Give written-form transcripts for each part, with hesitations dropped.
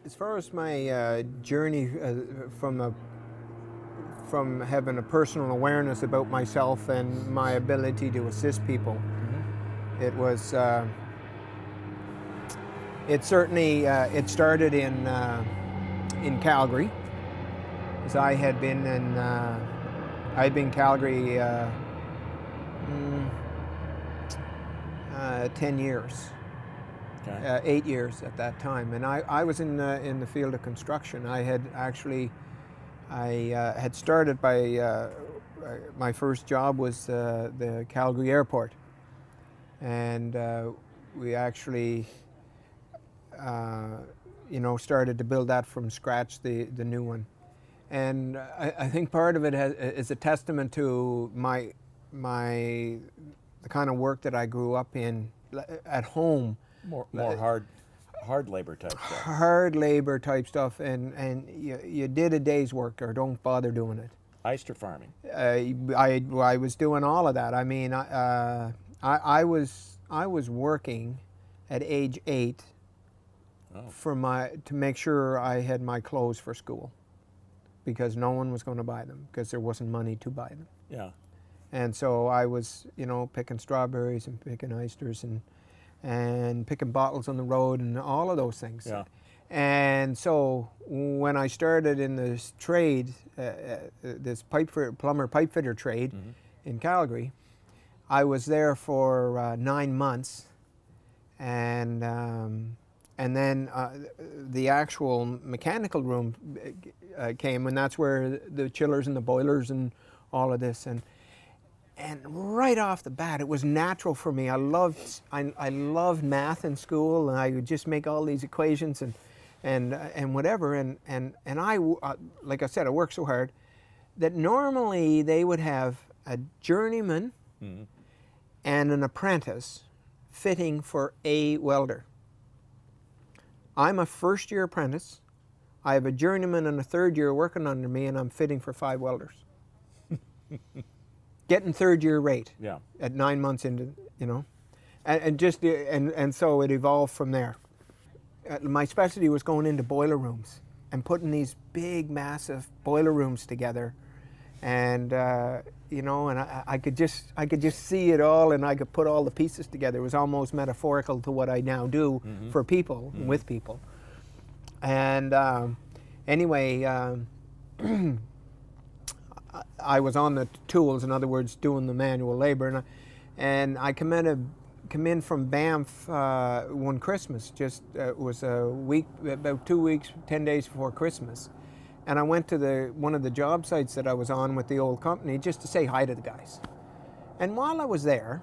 As far as my journey from having a personal awareness about myself and my ability to assist people, it was it certainly it started in Calgary, as I had been in I'd been Calgary 10 years. Okay. 8 years at that time, and I was in the field of construction. I had actually had started by my first job was the Calgary Airport, and we actually started to build that from scratch, the new one. And I think part of it is a testament to the kind of work that I grew up in at home. More hard labor type stuff. Hard labor type stuff, and you did a day's work or don't bother doing it. Oyster farming. I was doing all of that. I mean, I was working at age 8 to make sure I had my clothes for school, because no one was going to buy them because there wasn't money to buy them. Yeah. And so I was, picking strawberries and picking oysters and picking bottles on the road and all of those things. Yeah. And so when I started in this trade, this plumber pipe fitter trade in Calgary, I was there for 9 months, and then the actual mechanical room came, and that's where the chillers and the boilers and all of this. And right off the bat, it was natural for me. I loved math in school, and I would just make all these equations and whatever. And I, like I said, I worked so hard that normally they would have a journeyman and an apprentice fitting for a welder. I'm a first-year apprentice. I have a journeyman and a third year working under me, and I'm fitting for 5 welders. Getting third-year rate at 9 months into, and so it evolved from there. My specialty was going into boiler rooms and putting these big, massive boiler rooms together, and and I could just see it all, and I could put all the pieces together. It was almost metaphorical to what I now do for people and with people. And anyway. I was on the tools, in other words, doing the manual labor, and I come in from Banff one Christmas. It was a week, about 2 weeks, 10 days before Christmas, and I went to one of the job sites that I was on with the old company just to say hi to the guys. And while I was there,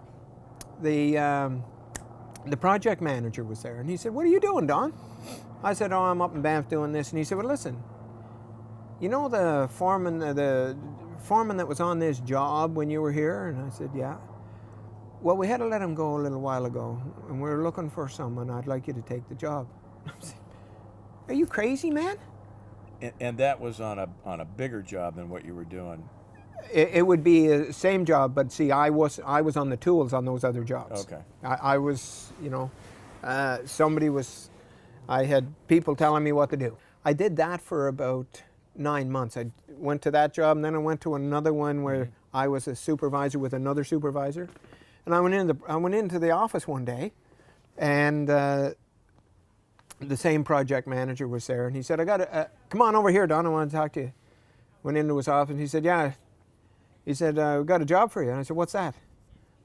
the project manager was there, and he said, "What are you doing, Donn?" I said, "Oh, I'm up in Banff doing this." And he said, "Well, listen. You know the foreman that was on this job when you were here?" And I said, "Yeah." "Well, we had to let him go a little while ago, and we're looking for someone. I'd like you to take the job." I said, "Are you crazy, man?" And that was on a bigger job than what you were doing. It would be the same job, but see, I was on the tools on those other jobs. Okay. I was, I had people telling me what to do. I did that for about 9 months. I went to that job, and then I went to another one where I was a supervisor with another supervisor. And I went into the office one day, and the same project manager was there, and he said, "Come on over here, Donn, I want to talk to you." Went into his office, and he said, "Yeah." He said, "We've got a job for you." And I said, "What's that?"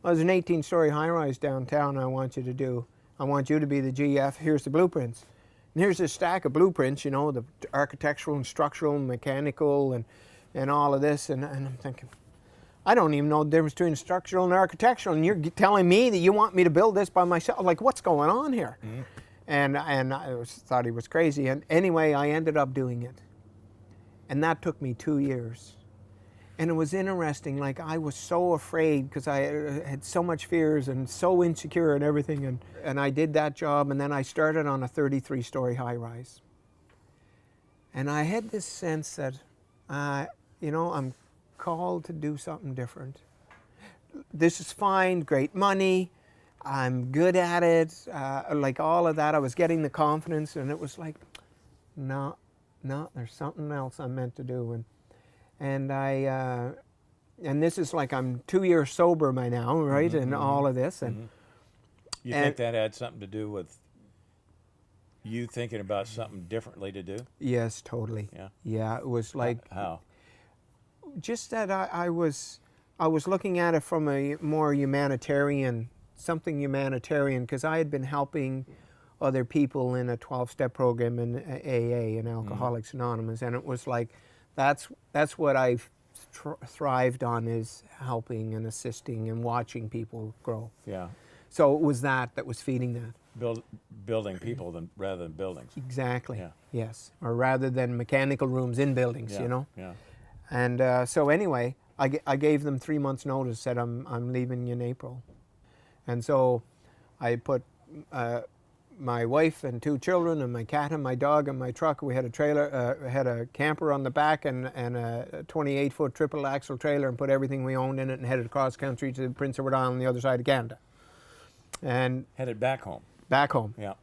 "Well, there's an 18-story high-rise downtown I want you to do. I want you to be the GF. Here's the blueprints." And here's this stack of blueprints, the architectural and structural and mechanical and all of this. And I'm thinking, I don't even know the difference between structural and architectural, and you're telling me that you want me to build this by myself? Like, what's going on here? And I thought he was crazy. And anyway, I ended up doing it. And that took me 2 years. And it was interesting, like I was so afraid because I had so much fears and so insecure and everything. And I did that job, and then I started on a 33-story high-rise. And I had this sense that, I'm called to do something different. This is fine, great money, I'm good at it, like all of that. I was getting the confidence, and it was like, no, no, there's something else I'm meant to do. And and this is like I'm 2 years sober by now, right? And all of this. And You think that had something to do with you thinking about something differently to do? yes, totally. Yeah. Yeah, it was like How? just that I was looking at it from a more humanitarian, something humanitarian, because I had been helping other people in a 12-step program in AA and Alcoholics Anonymous, and it was like that's what I've thrived on, is helping and assisting and watching people grow. Yeah. So it was that was feeding that. Building people rather than buildings. Exactly. Yeah. Yes. Or rather than mechanical rooms in buildings, Yeah. you know. Yeah. And so anyway, I gave them 3 months' notice. Said I'm leaving in April, and so I put my wife and 2 children and my cat and my dog in my truck. We had a trailer, had a camper on the back and a 28-foot triple axle trailer, and put everything we owned in it and headed across country to Prince Edward Island on the other side of Canada. And Headed back home. back home. Yeah.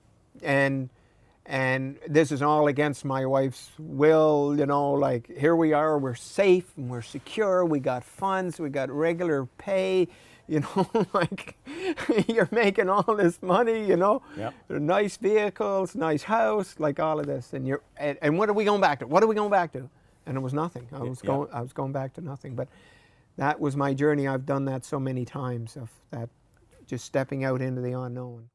And this is all against my wife's will, you know, like here we are, we're safe and we're secure, we got funds, we got regular pay, you know, like you're making all this money, you know, Yep. nice vehicles, nice house, like all of this. And what are we going back to? What are we going back to? And it was nothing. I was going back to nothing. But that was my journey. I've done that so many times, of that, just stepping out into the unknown.